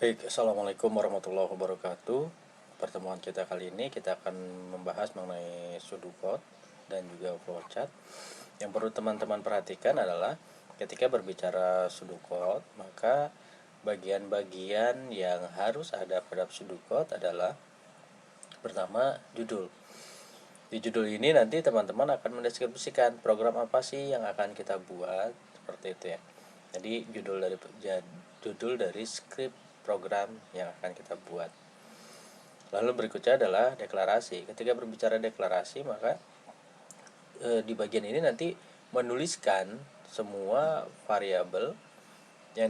Baik, Assalamualaikum warahmatullahi wabarakatuh. Pertemuan kita kali ini kita akan membahas mengenai pseudocode dan juga flowchart. Yang perlu teman-teman perhatikan adalah ketika berbicara pseudocode, maka bagian-bagian yang harus ada pada pseudocode adalah pertama, judul. Di judul ini nanti teman-teman akan mendeskripsikan program apa sih yang akan kita buat, seperti itu ya. Jadi judul dari script program yang akan kita buat. Lalu berikutnya adalah deklarasi. Ketika berbicara deklarasi, maka di bagian ini nanti menuliskan semua variabel yang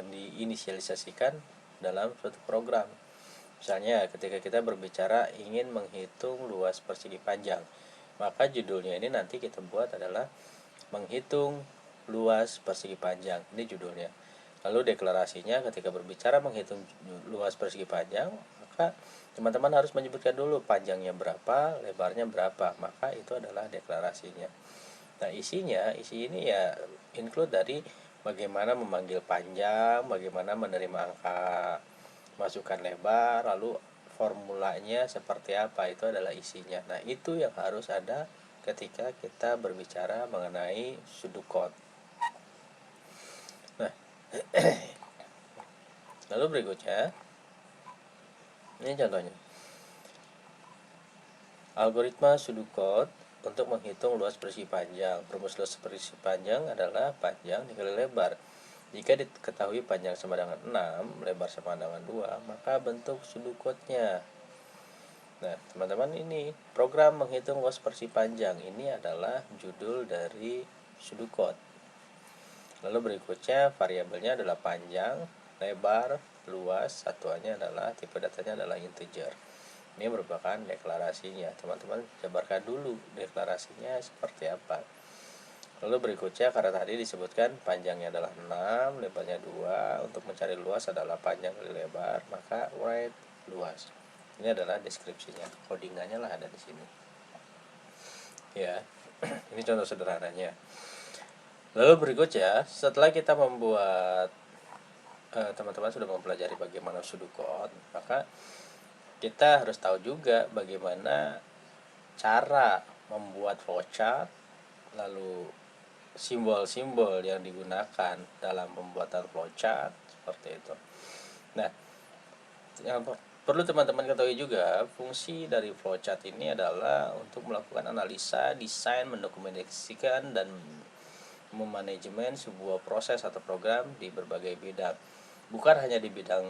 diinisialisasikan dalam suatu program. Misalnya ketika kita berbicara ingin menghitung luas persegi panjang, maka judulnya ini nanti kita buat adalah menghitung luas persegi panjang. Ini judulnya. Lalu deklarasinya ketika berbicara menghitung luas persegi panjang, maka teman-teman harus menyebutkan dulu panjangnya berapa, lebarnya berapa, maka itu adalah deklarasinya. Nah, isi ini ya include dari bagaimana memanggil panjang, bagaimana menerima angka masukan lebar, lalu formulanya seperti apa, itu adalah isinya. Nah, itu yang harus ada ketika kita berbicara mengenai pseudocode. Nah, lalu berikutnya, ini contohnya. Algoritma pseudocode untuk menghitung luas persegi panjang. Rumus luas persegi panjang adalah panjang dikali lebar. Jika diketahui panjang sama dengan 6, lebar sama dengan 2, maka bentuk pseudocode-nya. Nah, teman-teman, ini program menghitung luas persegi panjang. Ini adalah judul dari pseudocode. Lalu berikutnya variabelnya adalah panjang, lebar, luas, satuannya adalah tipe datanya adalah integer. Ini merupakan deklarasinya. Teman-teman jabarkan dulu deklarasinya seperti apa. Lalu berikutnya, karena tadi disebutkan panjangnya adalah 6, lebarnya 2, untuk mencari luas adalah panjang kali lebar, maka write luas. Ini adalah deskripsinya. Codingannya lah ada di sini. Ya. Ini contoh sederhananya. Lalu berikutnya, setelah kita membuat teman-teman sudah mempelajari bagaimana pseudocode, maka kita harus tahu juga bagaimana cara membuat flowchart, lalu simbol-simbol yang digunakan dalam pembuatan flowchart, seperti itu. Nah, yang perlu teman-teman ketahui juga, fungsi dari flowchart ini adalah untuk melakukan analisa, desain, mendokumentasikan, dan memanajemen sebuah proses atau program di berbagai bidang. Bukan hanya di bidang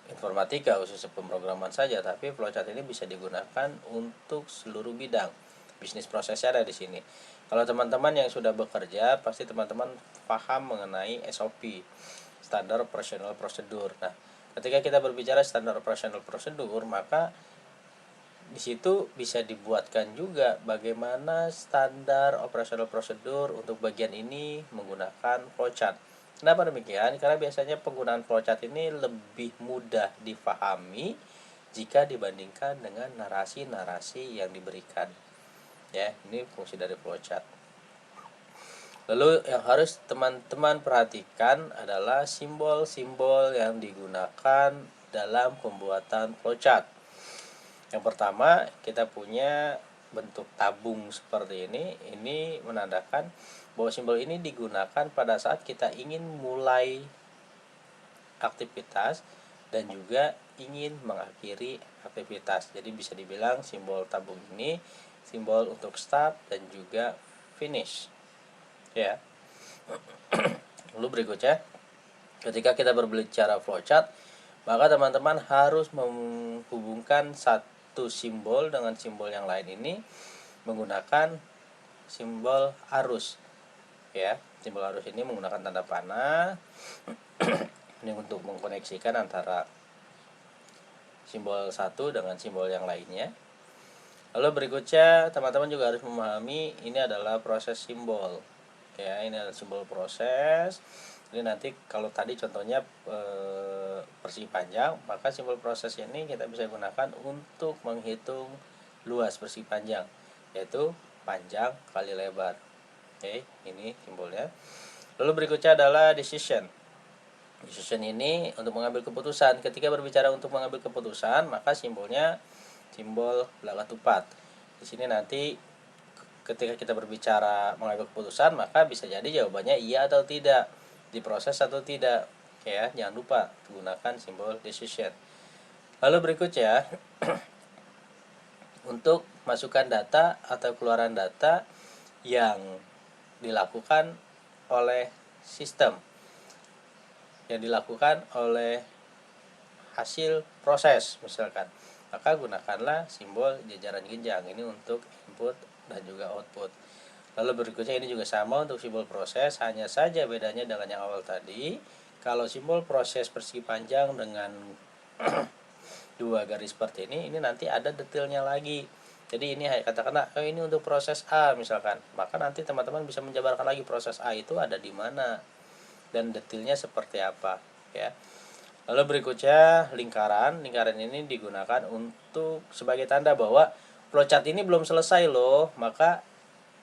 informatika khususnya pemrograman saja, tapi flowchart ini bisa digunakan untuk seluruh bidang. Bisnis prosesnya ada di sini. Kalau teman-teman yang sudah bekerja, pasti teman-teman paham mengenai SOP, Standard Operational Procedure. Nah, ketika kita berbicara Standard Operational Procedure, maka di situ bisa dibuatkan juga bagaimana standar operational procedure untuk bagian ini menggunakan flowchart. Kenapa demikian? Karena biasanya penggunaan flowchart ini lebih mudah difahami jika dibandingkan dengan narasi-narasi yang diberikan. Ya, ini fungsi dari flowchart. Lalu yang harus teman-teman perhatikan adalah simbol-simbol yang digunakan dalam pembuatan flowchart. Yang pertama, kita punya bentuk tabung seperti ini. Ini menandakan bahwa simbol ini digunakan pada saat kita ingin mulai aktivitas dan juga ingin mengakhiri aktivitas. Jadi bisa dibilang simbol tabung ini simbol untuk start dan juga finish. Ya. Lalu berikutnya, ketika kita berbicara flowchart, maka teman-teman harus menghubungkan satu simbol dengan simbol yang lain ini menggunakan simbol arus. Ya, simbol arus ini menggunakan tanda panah. Ini untuk mengkoneksikan antara simbol satu dengan simbol yang lainnya. Lalu berikutnya, teman-teman juga harus memahami ini adalah proses simbol. Ya, ini adalah simbol proses. Jadi nanti kalau tadi contohnya persegi panjang, maka simbol proses ini kita bisa gunakan untuk menghitung luas persegi panjang, yaitu panjang kali lebar. Oke, ini simbolnya. Lalu berikutnya adalah decision. Decision ini untuk mengambil keputusan. Ketika berbicara untuk mengambil keputusan, maka simbolnya simbol belaka tupat. Di sini nanti ketika kita berbicara mengambil keputusan, maka bisa jadi jawabannya iya atau tidak, diproses atau tidak. Ya, jangan lupa gunakan simbol decision. Lalu berikutnya untuk masukkan data atau keluaran data yang dilakukan oleh sistem, yang dilakukan oleh hasil proses misalkan, maka gunakanlah simbol jajaran genjang. Ini untuk input dan juga output. Lalu berikutnya ini juga sama untuk simbol proses, hanya saja bedanya dengan yang awal tadi. Kalau simbol proses persegi panjang dengan dua garis seperti ini nanti ada detailnya lagi. Jadi ini katakanlah ini untuk proses A misalkan, maka nanti teman-teman bisa menjabarkan lagi proses A itu ada di mana dan detailnya seperti apa, ya. Lalu berikutnya lingkaran. Lingkaran ini digunakan untuk sebagai tanda bahwa flowchart ini belum selesai loh, maka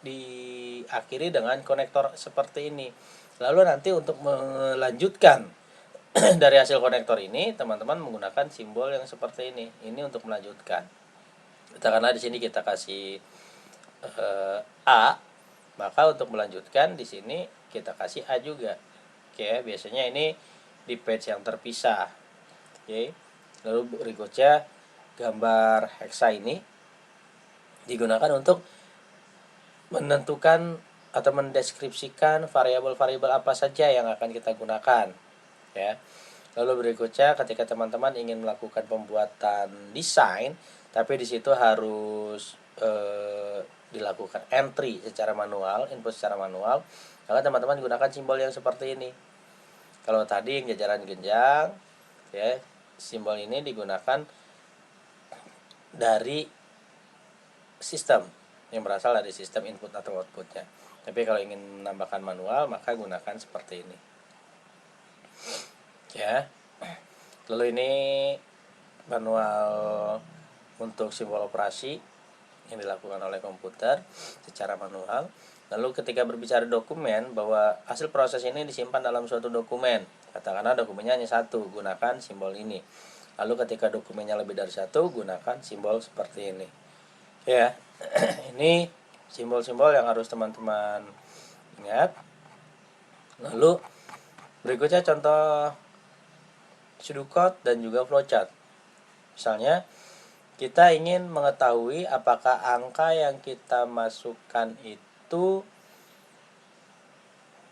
diakhiri dengan konektor seperti ini. Lalu nanti untuk melanjutkan dari hasil konektor ini, teman-teman menggunakan simbol yang seperti ini. Ini untuk melanjutkan. Katakanlah di sini kita kasih A, maka untuk melanjutkan di sini kita kasih A juga. Oke, biasanya ini di page yang terpisah. Oke. Lalu berikutnya gambar hexa ini digunakan untuk menentukan atau mendeskripsikan variabel-variabel apa saja yang akan kita gunakan, ya. Lalu berikutnya ketika teman-teman ingin melakukan pembuatan desain, tapi di situ harus dilakukan entry secara manual, input secara manual, maka teman-teman gunakan simbol yang seperti ini. Kalau tadi yang jajaran genjang, ya, simbol ini digunakan dari sistem, yang berasal dari sistem input atau outputnya. Tapi kalau ingin menambahkan manual, maka gunakan seperti ini. Ya. Lalu ini manual untuk simbol operasi yang dilakukan oleh komputer secara manual. Lalu ketika berbicara dokumen, bahwa hasil proses ini disimpan dalam suatu dokumen. Katakanlah dokumennya hanya satu, gunakan simbol ini. Lalu ketika dokumennya lebih dari satu, gunakan simbol seperti ini. Ya, ini simbol-simbol yang harus teman-teman ingat. Lalu berikutnya contoh pseudocode dan juga flowchart. Misalnya kita ingin mengetahui apakah angka yang kita masukkan itu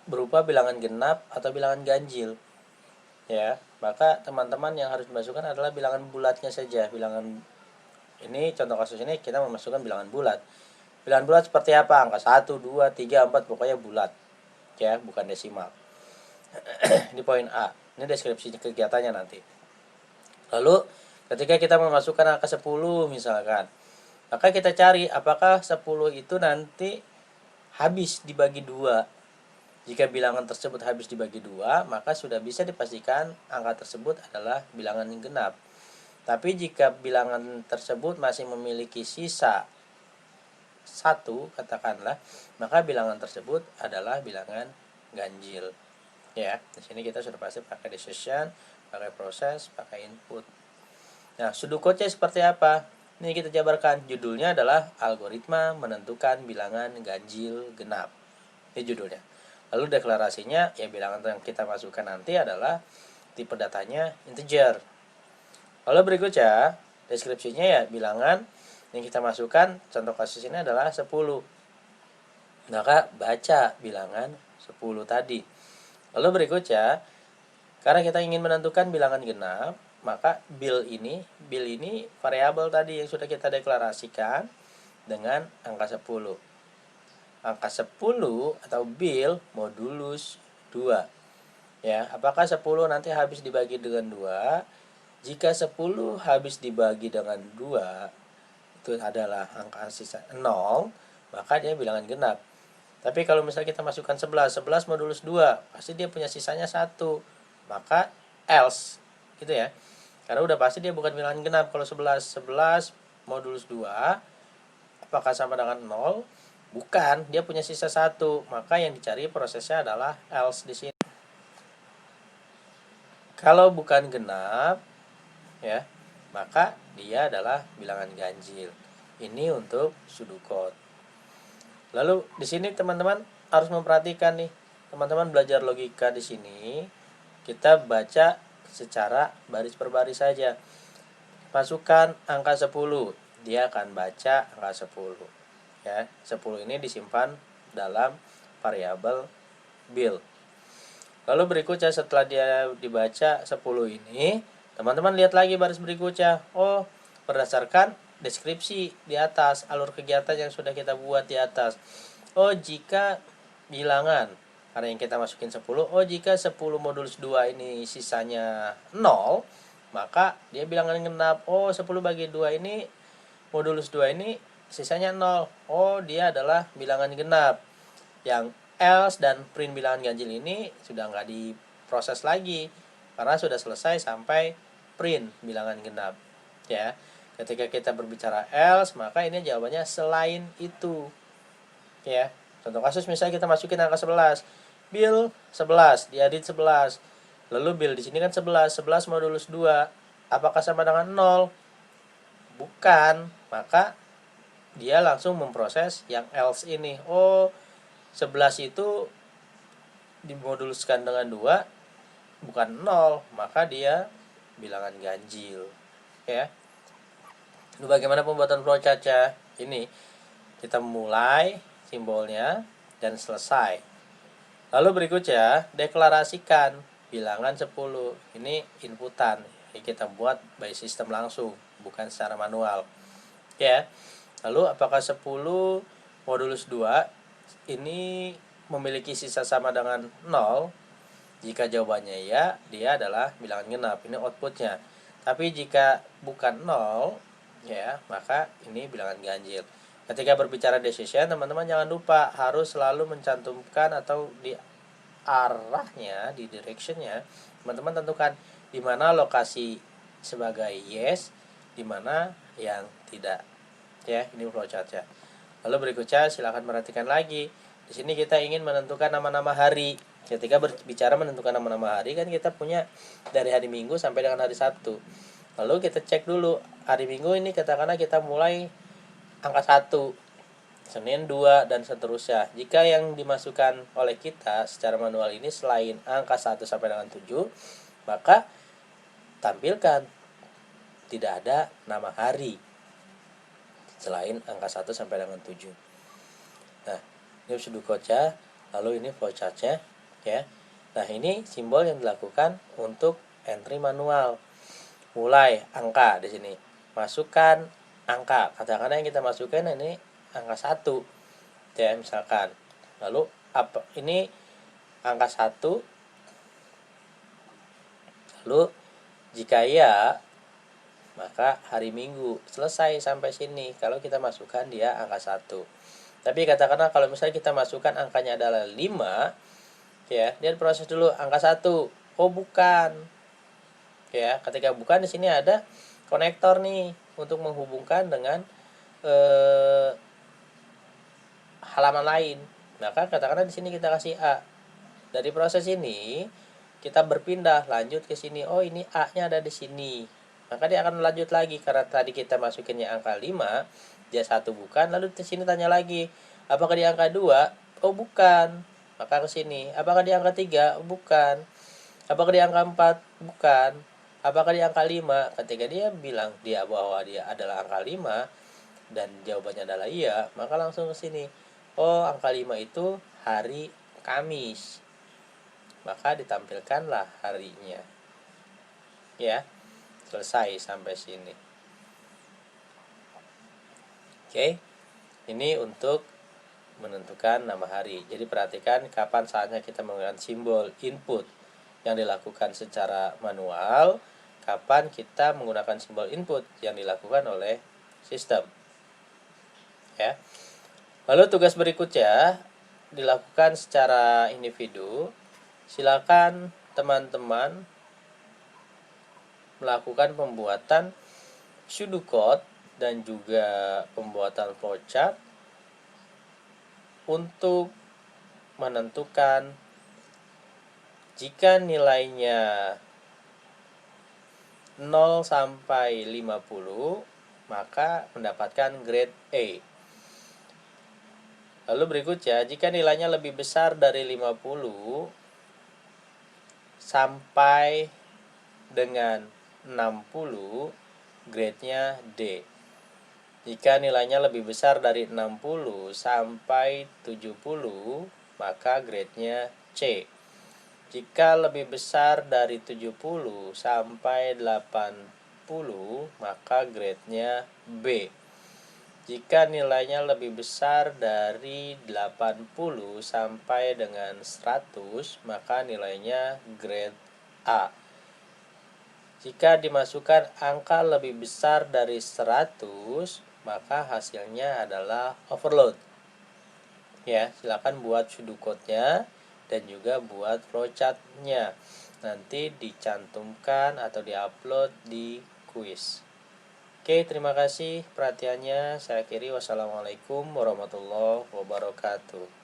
berupa bilangan genap atau bilangan ganjil, ya. Maka teman-teman yang harus dimasukkan adalah bilangan bulatnya saja. Bilangan ini contoh kasus ini kita memasukkan bilangan bulat. Bilangan bulat seperti apa? Angka 1, 2, 3, 4, pokoknya bulat, ya, bukan desimal. Ini poin A. Ini deskripsi kegiatannya nanti. Lalu ketika kita memasukkan angka 10 misalkan, maka kita cari apakah 10 itu nanti habis dibagi 2. Jika bilangan tersebut habis dibagi 2, maka sudah bisa dipastikan angka tersebut adalah bilangan genap. Tapi jika bilangan tersebut masih memiliki sisa 1 katakanlah, maka bilangan tersebut adalah bilangan ganjil. Ya, di sini kita sudah pasti pakai decision, pakai proses, pakai input. Nah, pseudocode-nya seperti apa? Ini kita jabarkan. Judulnya adalah algoritma menentukan bilangan ganjil genap. Ini judulnya. Lalu deklarasinya, ya bilangan yang kita masukkan nanti adalah tipe datanya integer. Lalu berikutnya, deskripsinya ya bilangan yang kita masukkan, contoh kasus ini adalah 10. Maka baca bilangan 10 tadi. Lalu berikutnya, karena kita ingin menentukan bilangan genap, maka bil ini variabel tadi yang sudah kita deklarasikan dengan angka 10. Angka 10 atau bil modulus 2. Ya, apakah 10 nanti habis dibagi dengan 2? Jika 10 habis dibagi dengan 2 itu adalah angka sisa 0, maka dia bilangan genap. Tapi kalau misalnya kita masukkan 11 modulus 2, pasti dia punya sisanya 1. Maka else gitu ya. Karena udah pasti dia bukan bilangan genap. Kalau 11 modulus 2 apakah sama dengan 0? Bukan, dia punya sisa 1. Maka yang dicari prosesnya adalah else di sini. Kalau bukan genap, ya, maka dia adalah bilangan ganjil. Ini untuk pseudocode. Lalu di sini teman-teman harus memperhatikan nih. Teman-teman belajar logika di sini, kita baca secara baris per baris saja. Masukkan angka 10, dia akan baca angka 10. Ya, 10 ini disimpan dalam variabel bil. Lalu berikutnya setelah dia dibaca 10 ini, teman-teman lihat lagi baris berikutnya. Oh, berdasarkan deskripsi di atas, alur kegiatan yang sudah kita buat di atas. Oh, jika bilangan, karena yang kita masukin 10, oh jika 10 modulus 2 ini sisanya 0, maka dia bilangan genap. Oh, 10 bagi 2 ini, modulus 2 ini sisanya 0. Oh, dia adalah bilangan genap. Yang else dan print bilangan ganjil ini sudah nggak diproses lagi karena sudah selesai sampai print bilangan genap. Ya, ketika kita berbicara else, maka ini jawabannya selain itu. Ya, contoh kasus misalnya kita masukin angka 11, bill 11, diedit 11, lalu bill di sini kan 11 modulus 2, apakah sama dengan 0? Bukan, maka dia langsung memproses yang else ini. Oh, 11 itu dimoduluskan dengan 2 bukan 0, maka dia bilangan ganjil. Ya. Lalu bagaimana pembuatan flowchart-nya? Ini kita mulai simbolnya dan selesai. Lalu berikutnya deklarasikan bilangan 10. Ini inputan. Ini kita buat by system langsung, bukan secara manual. Ya. Lalu apakah 10 modulus 2 ini memiliki sisa sama dengan 0? Jika jawabannya ya, dia adalah bilangan genap. Ini outputnya. Tapi jika bukan 0, ya, maka ini bilangan ganjil. Ketika berbicara decision, teman-teman jangan lupa harus selalu mencantumkan atau di arahnya, di directionnya, teman-teman tentukan di mana lokasi sebagai yes, di mana yang tidak. Ya, ini flowchartnya. Lalu berikutnya silakan perhatikan lagi. Di sini kita ingin menentukan nama-nama hari. Ketika berbicara menentukan nama-nama hari, kan kita punya dari hari Minggu sampai dengan hari Sabtu. Lalu kita cek dulu hari Minggu ini, katakanlah kita mulai angka 1, Senin 2, dan seterusnya. Jika yang dimasukkan oleh kita secara manual ini selain angka 1 sampai dengan 7, maka tampilkan tidak ada nama hari selain angka 1 sampai dengan 7. Nah, ini pseudocode-nya, lalu ini flowchart-nya, ya. Nah, ini simbol yang dilakukan untuk entry manual. Mulai angka di sini. Masukkan angka. Katakanlah yang kita masukkan ini angka 1. Ya, misalkan. Lalu apa ini angka 1. Lalu jika ya, maka hari Minggu. Selesai sampai sini. Kalau kita masukkan dia angka 1. Tapi katakanlah kalau misalnya kita masukkan angkanya adalah 5, ya, dia proses dulu angka 1. Oh, bukan. Ya, ketika bukan, di sini ada konektor nih untuk menghubungkan dengan halaman lain. Maka katakanlah di sini kita kasih A. Dari proses ini kita berpindah lanjut ke sini. Oh, ini A-nya ada di sini. Maka dia akan lanjut lagi karena tadi kita masukinnya angka 5, dia 1 bukan, lalu di sini tanya lagi, apakah di angka 2? Oh, bukan. Maka ke sini. Apakah di angka 3? Oh, bukan. Apakah di angka 4? Bukan. Apakah di angka 5? Ketika dia bilang bahwa dia adalah angka 5 dan jawabannya adalah iya, maka langsung ke sini. Oh, angka 5 itu hari Kamis. Maka ditampilkanlah harinya. Ya. Selesai sampai sini. Oke. Ini untuk menentukan nama hari. Jadi perhatikan kapan saatnya kita menggunakan simbol input yang dilakukan secara manual, kapan kita menggunakan simbol input yang dilakukan oleh sistem. Ya. Lalu tugas berikutnya dilakukan secara individu. Silakan teman-teman melakukan pembuatan pseudocode dan juga pembuatan flowchart untuk menentukan jika nilainya 0 sampai 50, maka mendapatkan grade A. Lalu berikutnya, jika nilainya lebih besar dari 50 sampai dengan 60, grade-nya D. Jika nilainya lebih besar dari 60 sampai 70, maka grade-nya C. Jika lebih besar dari 70 sampai 80, maka grade-nya B. Jika nilainya lebih besar dari 80 sampai dengan 100, maka nilainya grade A. Jika dimasukkan angka lebih besar dari 100, maka hasilnya adalah overload. Ya, silakan buat pseudocode-nya dan juga buat flowchart-nya. Nanti dicantumkan atau diupload di kuis. Oke, terima kasih perhatiannya. Saya akhiri. Wassalamualaikum warahmatullahi wabarakatuh.